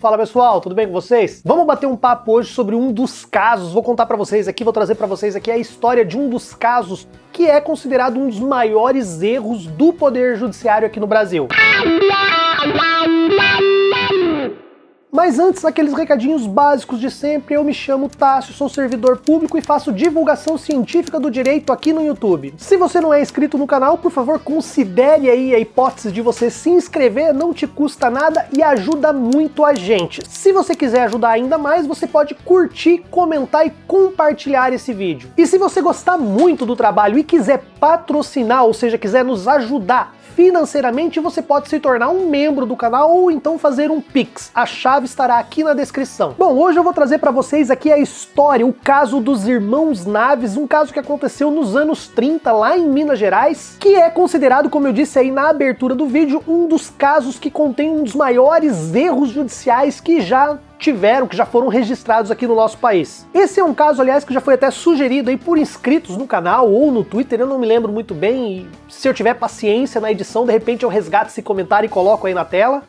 Fala pessoal, tudo bem com vocês? Vamos bater um papo hoje sobre um dos casos, vou contar pra vocês aqui, vou trazer pra vocês aqui a história de um dos casos que é considerado um dos maiores erros do Poder Judiciário aqui no Brasil. Mas antes, aqueles recadinhos básicos de sempre, eu me chamo Tássio, sou servidor público e faço divulgação científica do direito aqui no YouTube. Se você não é inscrito no canal, por favor, considere aí a hipótese de você se inscrever, não te custa nada e ajuda muito a gente. Se você quiser ajudar ainda mais, você pode curtir, comentar e compartilhar esse vídeo. E se você gostar muito do trabalho e quiser patrocinar, ou seja, quiser nos ajudar financeiramente, você pode se tornar um membro do canal ou então fazer um Pix. A chave estará aqui na descrição. Bom, hoje eu vou trazer para vocês aqui a história, o caso dos irmãos Naves, um caso que aconteceu nos anos 30 lá em Minas Gerais, que é considerado, como eu disse aí na abertura do vídeo, um dos casos que contém um dos maiores erros judiciais que já foram registrados aqui no nosso país. Esse é um caso, aliás, que já foi até sugerido aí por inscritos no canal ou no Twitter, eu não me lembro muito bem, e se eu tiver paciência na edição, de repente eu resgato esse comentário e coloco aí na tela.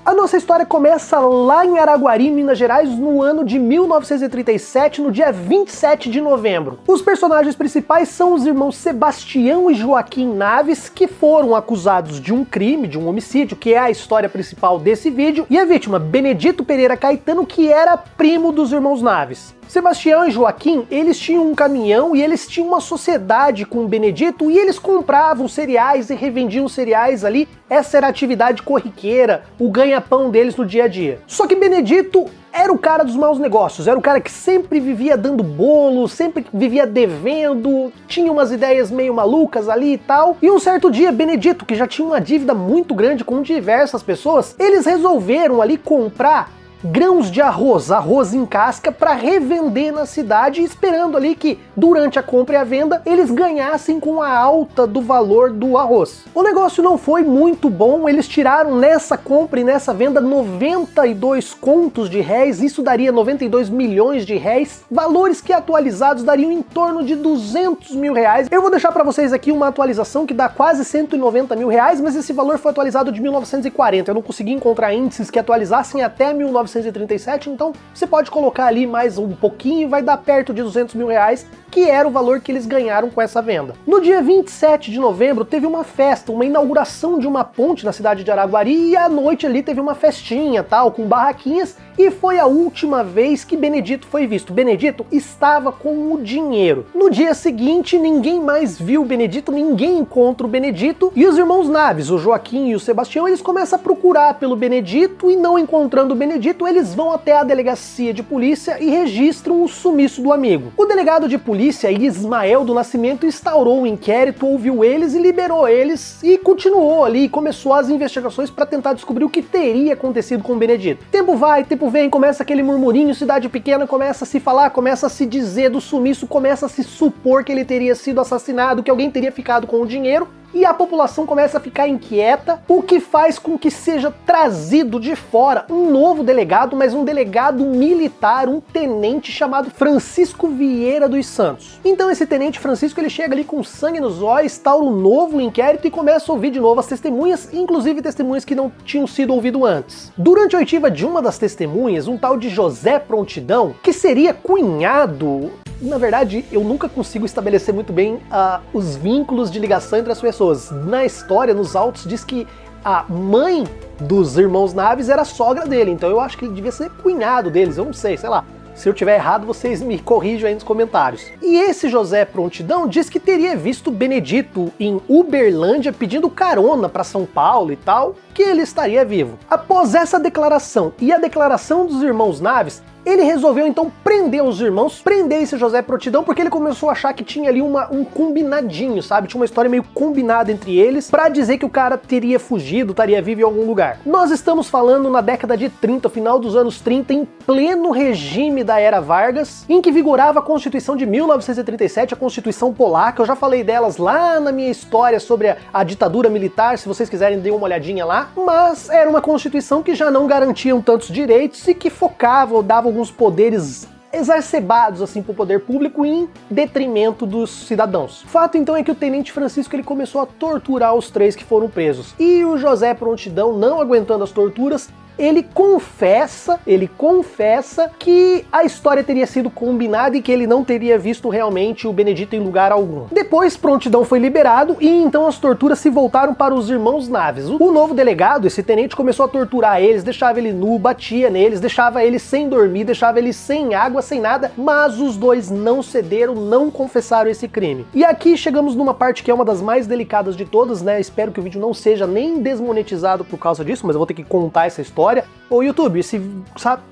A nossa história começa lá em Araguari, Minas Gerais, no ano de 1937, no dia 27 de novembro. Os personagens principais são os irmãos Sebastião e Joaquim Naves, que foram acusados de um crime, de um homicídio, que é a história principal desse vídeo, e a vítima, Benedito Pereira Caetano, que era primo dos irmãos Naves. Sebastião e Joaquim, eles tinham um caminhão e eles tinham uma sociedade com o Benedito e eles compravam cereais e revendiam cereais ali. Essa era a atividade corriqueira, o ganha-pão deles no dia a dia. Só que Benedito era o cara dos maus negócios, era o cara que sempre vivia dando bolo, sempre vivia devendo, tinha umas ideias meio malucas ali e tal. E um certo dia, Benedito, que já tinha uma dívida muito grande com diversas pessoas, eles resolveram ali comprar grãos de arroz em casca, para revender na cidade, esperando ali que durante a compra e a venda eles ganhassem com a alta do valor do arroz. O negócio não foi muito bom, eles tiraram nessa compra e nessa venda 92 contos de réis, isso daria 92 milhões de réis, valores que atualizados dariam em torno de 200 mil reais. Eu vou deixar para vocês aqui uma atualização que dá quase 190 mil reais, mas esse valor foi atualizado de 1940, eu não consegui encontrar índices que atualizassem até 1937, então você pode colocar ali mais um pouquinho e vai dar perto de 200 mil reais, que era o valor que eles ganharam com essa venda. No dia 27 de novembro teve uma festa, uma inauguração de uma ponte na cidade de Araguari e à noite ali teve uma festinha tal, com barraquinhas, e foi a última vez que Benedito foi visto. Benedito estava com o dinheiro. No dia seguinte ninguém mais viu o Benedito, ninguém encontra o Benedito, e os irmãos Naves, o Joaquim e o Sebastião, eles começam a procurar pelo Benedito e não encontrando o Benedito, eles vão até a delegacia de polícia e registram o sumiço do amigo. O delegado de polícia, Ismael do Nascimento, instaurou um inquérito, ouviu eles e liberou eles e continuou ali, começou as investigações para tentar descobrir o que teria acontecido com o Benedito. Tempo vai, tempo vem, começa aquele murmurinho, cidade pequena, começa a se falar, começa a se dizer do sumiço, começa a se supor que ele teria sido assassinado, que alguém teria ficado com o dinheiro, e a população começa a ficar inquieta, o que faz com que seja trazido de fora um novo delegado, mas um delegado militar, um tenente chamado Francisco Vieira dos Santos. Então esse tenente Francisco, ele chega ali com sangue nos olhos, instaura um novo inquérito e começa a ouvir de novo as testemunhas, inclusive testemunhas que não tinham sido ouvidas antes. Durante a oitiva de uma das testemunhas, um tal de José Prontidão, que seria cunhado... Na verdade, eu nunca consigo estabelecer muito bem os vínculos de ligação entre as pessoas. Na história, nos autos, diz que a mãe dos irmãos Naves era a sogra dele, então eu acho que ele devia ser cunhado deles, eu não sei lá. Se eu tiver errado, vocês me corrijam aí nos comentários. E esse José Prontidão diz que teria visto Benedito em Uberlândia pedindo carona para São Paulo e tal, que ele estaria vivo. Após essa declaração e a declaração dos irmãos Naves, ele resolveu então prender os irmãos, prender esse José Prontidão, porque ele começou a achar que tinha ali um combinadinho, sabe? Tinha uma história meio combinada entre eles pra dizer que o cara teria fugido, estaria vivo em algum lugar. Nós estamos falando na década de 30, final dos anos 30, em pleno regime da Era Vargas, em que vigorava a Constituição de 1937, a Constituição Polaca. Eu já falei delas lá na minha história sobre a ditadura militar, se vocês quiserem dê uma olhadinha lá, mas era uma Constituição que já não garantia tantos direitos e que focava ou dava alguns poderes exacerbados assim para o poder público em detrimento dos cidadãos. O fato então é que o Tenente Francisco ele começou a torturar os três que foram presos, e o José Prontidão, não aguentando as torturas, ele confessa que a história teria sido combinada e que ele não teria visto realmente o Benedito em lugar algum. Depois, prontidão foi liberado e então as torturas se voltaram para os irmãos Naves. O novo delegado, esse tenente, começou a torturar eles, deixava ele nu, batia neles, deixava eles sem dormir, deixava eles sem água, sem nada, mas os dois não cederam, não confessaram esse crime. E aqui chegamos numa parte que é uma das mais delicadas de todas, né? Espero que o vídeo não seja nem desmonetizado por causa disso, mas eu vou ter que contar essa história. Ô YouTube, essa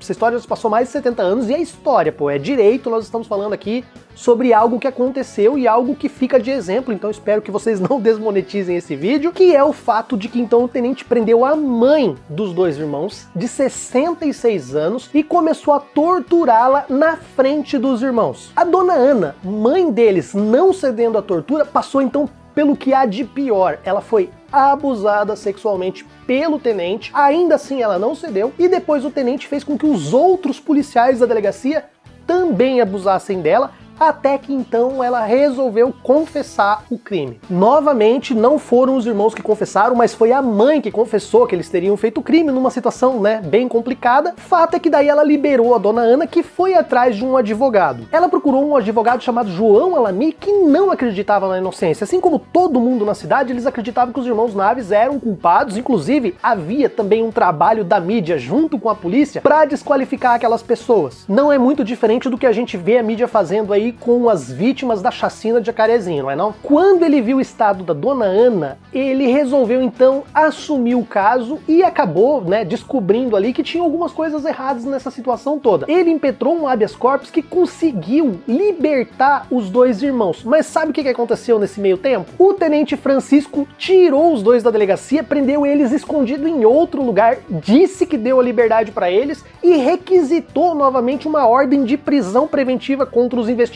história já passou mais de 70 anos e é história, pô, é direito, nós estamos falando aqui sobre algo que aconteceu e algo que fica de exemplo, então espero que vocês não desmonetizem esse vídeo, que é o fato de que então o tenente prendeu a mãe dos dois irmãos, de 66 anos, e começou a torturá-la na frente dos irmãos. A dona Ana, mãe deles, não cedendo à tortura, passou então pelo que há de pior. Ela foi abusada sexualmente pelo tenente, ainda assim ela não cedeu, e depois o tenente fez com que os outros policiais da delegacia também abusassem dela, até que então ela resolveu confessar o crime. Novamente, não foram os irmãos que confessaram, mas foi a mãe que confessou que eles teriam feito o crime numa situação, né, bem complicada. Fato é que daí ela liberou a dona Ana, que foi atrás de um advogado. Ela procurou um advogado chamado João Alami, que não acreditava na inocência. Assim como todo mundo na cidade, eles acreditavam que os irmãos Naves eram culpados. Inclusive, havia também um trabalho da mídia junto com a polícia para desqualificar aquelas pessoas. Não é muito diferente do que a gente vê a mídia fazendo aí com as vítimas da chacina de Jacarezinho, não é não? Quando ele viu o estado da dona Ana, ele resolveu então assumir o caso e acabou, né, descobrindo ali que tinha algumas coisas erradas nessa situação toda. Ele impetrou um habeas corpus que conseguiu libertar os dois irmãos. Mas sabe o que aconteceu nesse meio tempo? O tenente Francisco tirou os dois da delegacia, prendeu eles escondido em outro lugar, disse que deu a liberdade para eles e requisitou novamente uma ordem de prisão preventiva contra os investigadores.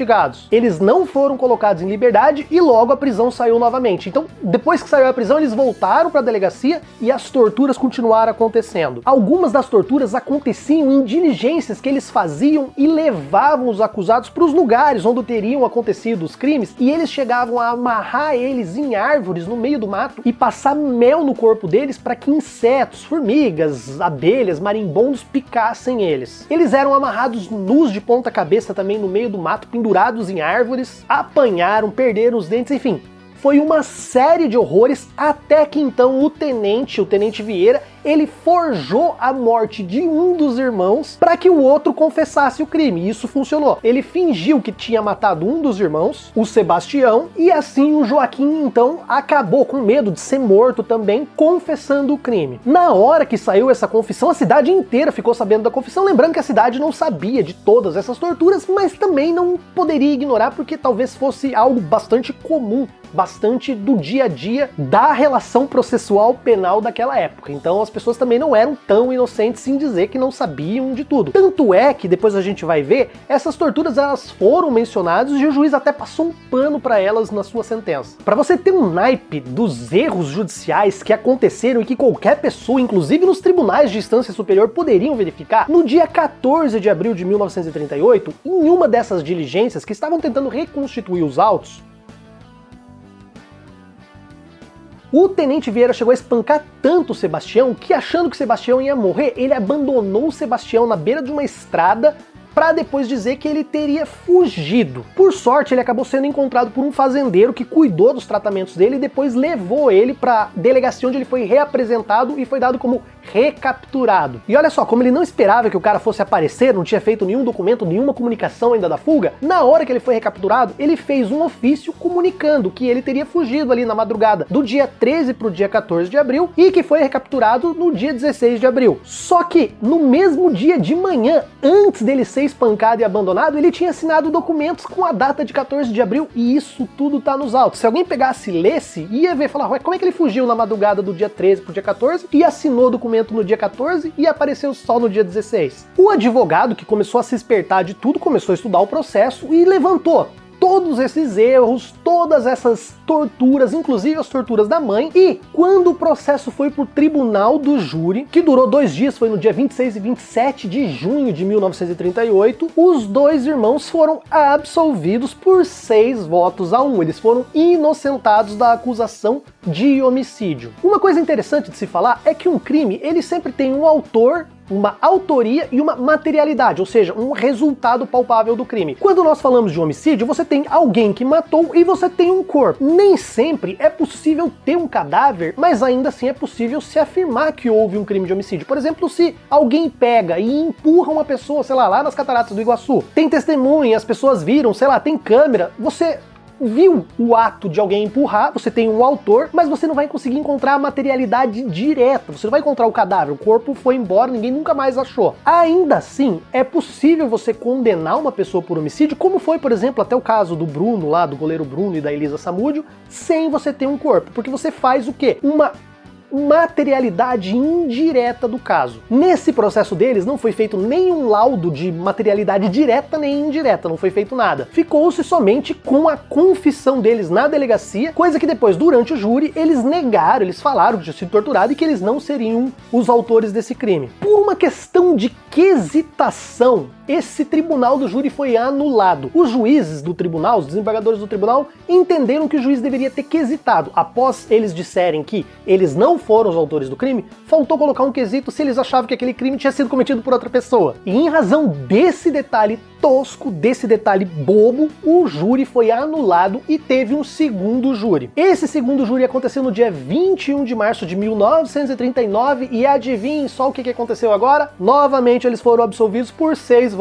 Eles não foram colocados em liberdade e logo a prisão saiu novamente. Então, depois que saiu a prisão, eles voltaram para a delegacia e as torturas continuaram acontecendo. Algumas das torturas aconteciam em diligências que eles faziam e levavam os acusados para os lugares onde teriam acontecido os crimes, e eles chegavam a amarrar eles em árvores no meio do mato e passar mel no corpo deles para que insetos, formigas, abelhas, marimbondos picassem eles. Eles eram amarrados nus de ponta cabeça também no meio do mato, pendurados em árvores, apanharam, perderam os dentes, enfim. Foi uma série de horrores até que então o tenente Vieira, ele forjou a morte de um dos irmãos para que o outro confessasse o crime. E isso funcionou. Ele fingiu que tinha matado um dos irmãos, o Sebastião, e assim o Joaquim então acabou com medo de ser morto também, confessando o crime. Na hora que saiu essa confissão, a cidade inteira ficou sabendo da confissão, lembrando que a cidade não sabia de todas essas torturas, mas também não poderia ignorar porque talvez fosse algo bastante comum, bastante do dia a dia da relação processual penal daquela época. Então as pessoas também não eram tão inocentes em dizer que não sabiam de tudo. Tanto é que, depois a gente vai ver, essas torturas elas foram mencionadas e o juiz até passou um pano para elas na sua sentença. Para você ter um naipe dos erros judiciais que aconteceram e que qualquer pessoa, inclusive nos tribunais de instância superior, poderiam verificar, no dia 14 de abril de 1938, em uma dessas diligências que estavam tentando reconstituir os autos, o tenente Vieira chegou a espancar tanto o Sebastião que, achando que o Sebastião ia morrer, ele abandonou o Sebastião na beira de uma estrada para depois dizer que ele teria fugido. Por sorte, ele acabou sendo encontrado por um fazendeiro que cuidou dos tratamentos dele e depois levou ele para a delegacia, onde ele foi reapresentado e foi dado como recapturado. E olha só, como ele não esperava que o cara fosse aparecer, não tinha feito nenhum documento, nenhuma comunicação ainda da fuga, na hora que ele foi recapturado, ele fez um ofício comunicando que ele teria fugido ali na madrugada do dia 13 para o dia 14 de abril e que foi recapturado no dia 16 de abril. Só que no mesmo dia de manhã, antes dele ser espancado e abandonado, ele tinha assinado documentos com a data de 14 de abril e isso tudo tá nos autos. Se alguém pegasse e lesse, ia ver, falar, ué, como é que ele fugiu na madrugada do dia 13 pro dia 14 e assinou o documento no dia 14 e apareceu só no dia 16? O advogado, que começou a se espertar de tudo, começou a estudar o processo e levantou todos esses erros, todas essas torturas, inclusive as torturas da mãe, e quando o processo foi pro tribunal do júri, que durou 2 dias, foi no dia 26 e 27 de junho de 1938, os dois irmãos foram absolvidos por 6-1. Eles foram inocentados da acusação de homicídio. Uma coisa interessante de se falar é que um crime, ele sempre tem um autor, uma autoria e uma materialidade, ou seja, um resultado palpável do crime. Quando nós falamos de homicídio, você tem alguém que matou e você tem um corpo. Nem sempre é possível ter um cadáver, mas ainda assim é possível se afirmar que houve um crime de homicídio. Por exemplo, se alguém pega e empurra uma pessoa, sei lá nas Cataratas do Iguaçu, tem testemunha, as pessoas viram, sei lá, tem câmera, você viu o ato de alguém empurrar, você tem um autor, mas você não vai conseguir encontrar a materialidade direta, você não vai encontrar o cadáver, o corpo foi embora, ninguém nunca mais achou. Ainda assim, é possível você condenar uma pessoa por homicídio, como foi, por exemplo, até o caso do Bruno lá, do goleiro Bruno e da Elisa Samúdio, sem você ter um corpo, porque você faz o quê? Uma materialidade indireta do caso. Nesse processo deles não foi feito nenhum laudo de materialidade direta nem indireta, não foi feito nada. Ficou-se somente com a confissão deles na delegacia, coisa que depois, durante o júri, eles negaram, eles falaram que tinham sido torturado e que eles não seriam os autores desse crime. Por uma questão de quesitação, esse tribunal do júri foi anulado. Os juízes do tribunal, os desembargadores do tribunal, entenderam que o juiz deveria ter quesitado. Após eles disserem que eles não foram os autores do crime, faltou colocar um quesito se eles achavam que aquele crime tinha sido cometido por outra pessoa. E em razão desse detalhe tosco, desse detalhe bobo, o júri foi anulado e teve um segundo júri. Esse segundo júri aconteceu no dia 21 de março de 1939 e adivinhem só o que aconteceu agora? Novamente eles foram absolvidos por 6-1.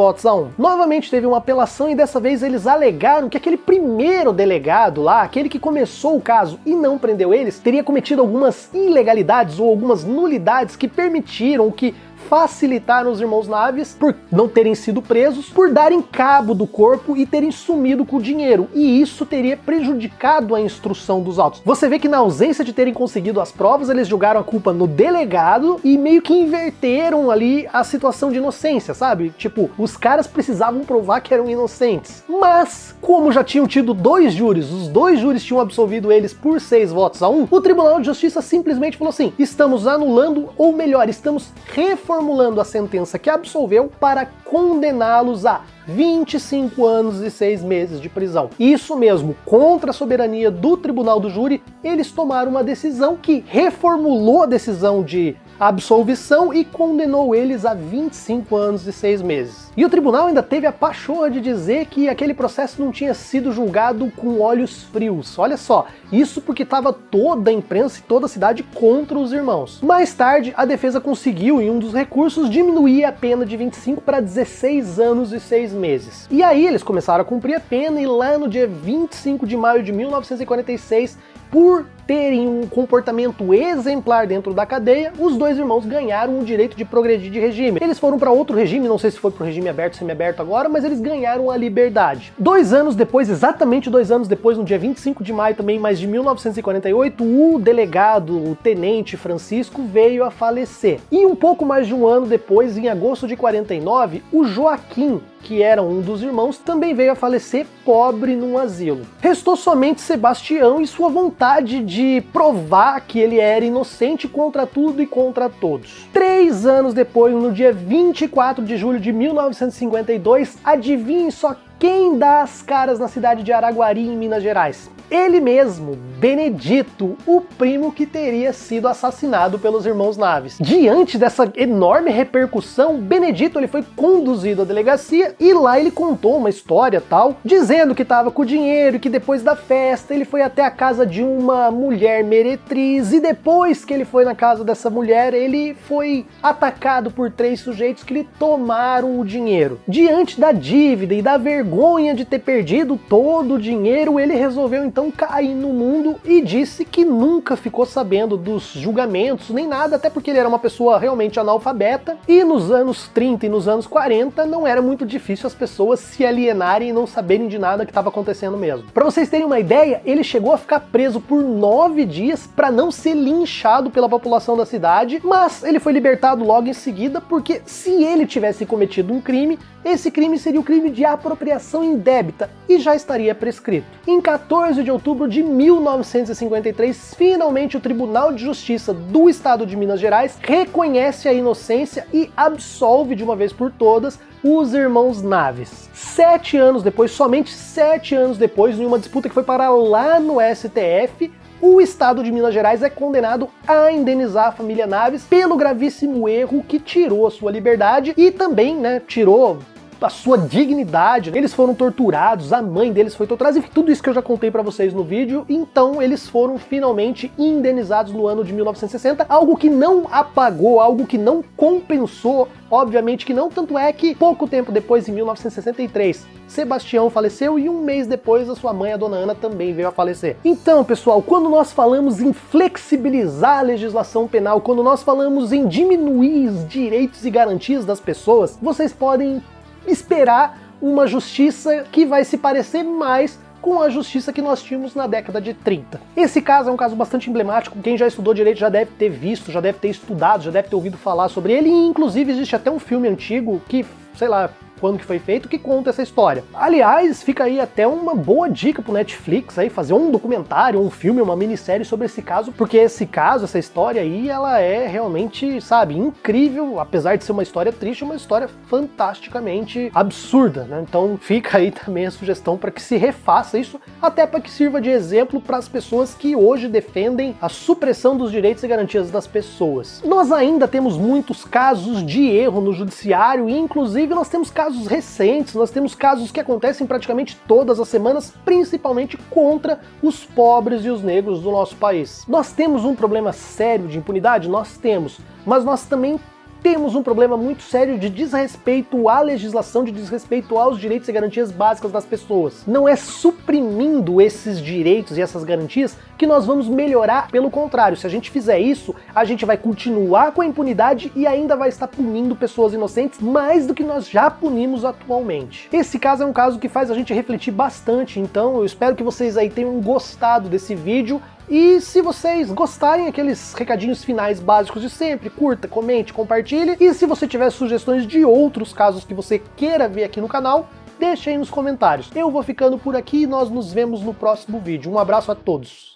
Novamente teve uma apelação e dessa vez eles alegaram que aquele primeiro delegado lá, aquele que começou o caso e não prendeu eles, teria cometido algumas ilegalidades ou algumas nulidades que permitiram que facilitaram os irmãos Naves por não terem sido presos, por darem cabo do corpo e terem sumido com o dinheiro, e isso teria prejudicado a instrução dos autos. Você vê que na ausência de terem conseguido as provas, eles jogaram a culpa no delegado e meio que inverteram ali a situação de inocência, sabe? Tipo, os caras precisavam provar que eram inocentes. Mas, como já tinham tido 2 júris, os 2 júris tinham absolvido eles por 6-1, o Tribunal de Justiça simplesmente falou assim: estamos anulando, ou melhor, estamos reformulando a sentença que absolveu para condená-los a 25 anos e 6 meses de prisão. Isso mesmo, contra a soberania do Tribunal do Júri, eles tomaram uma decisão que reformulou a decisão de absolvição e condenou eles a 25 anos e 6 meses. E o tribunal ainda teve a pachorra de dizer que aquele processo não tinha sido julgado com olhos frios. Olha só, isso porque estava toda a imprensa e toda a cidade contra os irmãos. Mais tarde, a defesa conseguiu, em um dos recursos, diminuir a pena de 25 para 16 anos e 6 meses. E aí eles começaram a cumprir a pena e lá no dia 25 de maio de 1946, por terem um comportamento exemplar dentro da cadeia, os 2 irmãos ganharam o direito de progredir de regime. Eles foram para outro regime, não sei se foi para o regime aberto ou semiaberto agora, mas eles ganharam a liberdade. 2 anos depois, exatamente 2 anos depois, no dia 25 de maio também, mas de 1948, o delegado, o tenente Francisco, veio a falecer. E um pouco mais de um ano depois, em agosto de 49, o Joaquim, que era um dos irmãos, também veio a falecer pobre num asilo. Restou somente Sebastião e sua vontade de provar que ele era inocente contra tudo e contra todos. 3 anos depois, no dia 24 de julho de 1952, adivinhem só quem dá as caras na cidade de Araguari, em Minas Gerais? Ele mesmo, Benedito, o primo que teria sido assassinado pelos irmãos Naves. Diante dessa enorme repercussão, Benedito ele foi conduzido à delegacia e lá ele contou uma história tal, dizendo que estava com o dinheiro e que depois da festa ele foi até a casa de uma mulher meretriz e depois que ele foi na casa dessa mulher, ele foi atacado por 3 sujeitos que lhe tomaram o dinheiro. Diante da dívida e da vergonha de ter perdido todo o dinheiro, ele resolveu então então cair no mundo e disse que nunca ficou sabendo dos julgamentos nem nada, até porque ele era uma pessoa realmente analfabeta, e nos anos 30 e nos anos 40 não era muito difícil as pessoas se alienarem e não saberem de nada que estava acontecendo mesmo. Para vocês terem uma ideia, ele chegou a ficar preso por 9 dias para não ser linchado pela população da cidade, mas ele foi libertado logo em seguida, porque se ele tivesse cometido um crime, esse crime seria o crime de apropriação indébita e já estaria prescrito. Em 14 de outubro de 1953, finalmente o Tribunal de Justiça do Estado de Minas Gerais reconhece a inocência e absolve de uma vez por todas os irmãos Naves. 7 anos depois, somente 7 anos depois, em uma disputa que foi parar lá no STF, o Estado de Minas Gerais é condenado a indenizar a família Naves pelo gravíssimo erro que tirou a sua liberdade e também, tirou a sua dignidade. Eles foram torturados, a mãe deles foi torturada, enfim, tudo isso que eu já contei pra vocês no vídeo. Então eles foram finalmente indenizados no ano de 1960, algo que não apagou, algo que não compensou, obviamente que não, tanto é que pouco tempo depois, em 1963, Sebastião faleceu e um mês depois a sua mãe, a dona Ana, também veio a falecer. Então, pessoal, quando nós falamos em flexibilizar a legislação penal, quando nós falamos em diminuir os direitos e garantias das pessoas, vocês podem esperar uma justiça que vai se parecer mais com a justiça que nós tínhamos na década de 30. Esse caso é um caso bastante emblemático, quem já estudou direito já deve ter visto, já deve ter estudado, já deve ter ouvido falar sobre ele, e inclusive existe até um filme antigo que, sei lá quando que foi feito, que conta essa história. Aliás, fica aí até uma boa dica pro Netflix aí, fazer um documentário, um filme, uma minissérie sobre esse caso, porque esse caso, essa história aí, ela é realmente, sabe, incrível, apesar de ser uma história triste, uma história fantasticamente absurda, né? Então fica aí também a sugestão para que se refaça isso, até para que sirva de exemplo para as pessoas que hoje defendem a supressão dos direitos e garantias das pessoas. Nós ainda temos muitos casos de erro no judiciário, e inclusive nós temos casos recentes, nós temos casos que acontecem praticamente todas as semanas, principalmente contra os pobres e os negros do nosso país. Nós temos um problema sério de impunidade? Nós temos, mas nós também temos um problema muito sério de desrespeito à legislação, de desrespeito aos direitos e garantias básicas das pessoas. Não é suprimindo esses direitos e essas garantias que nós vamos melhorar, pelo contrário, se a gente fizer isso, a gente vai continuar com a impunidade e ainda vai estar punindo pessoas inocentes mais do que nós já punimos atualmente. Esse caso é um caso que faz a gente refletir bastante, então eu espero que vocês aí tenham gostado desse vídeo. E se vocês gostarem, aqueles recadinhos finais básicos de sempre, curta, comente, compartilhe. E se você tiver sugestões de outros casos que você queira ver aqui no canal, deixe aí nos comentários. Eu vou ficando por aqui e nós nos vemos no próximo vídeo. Um abraço a todos!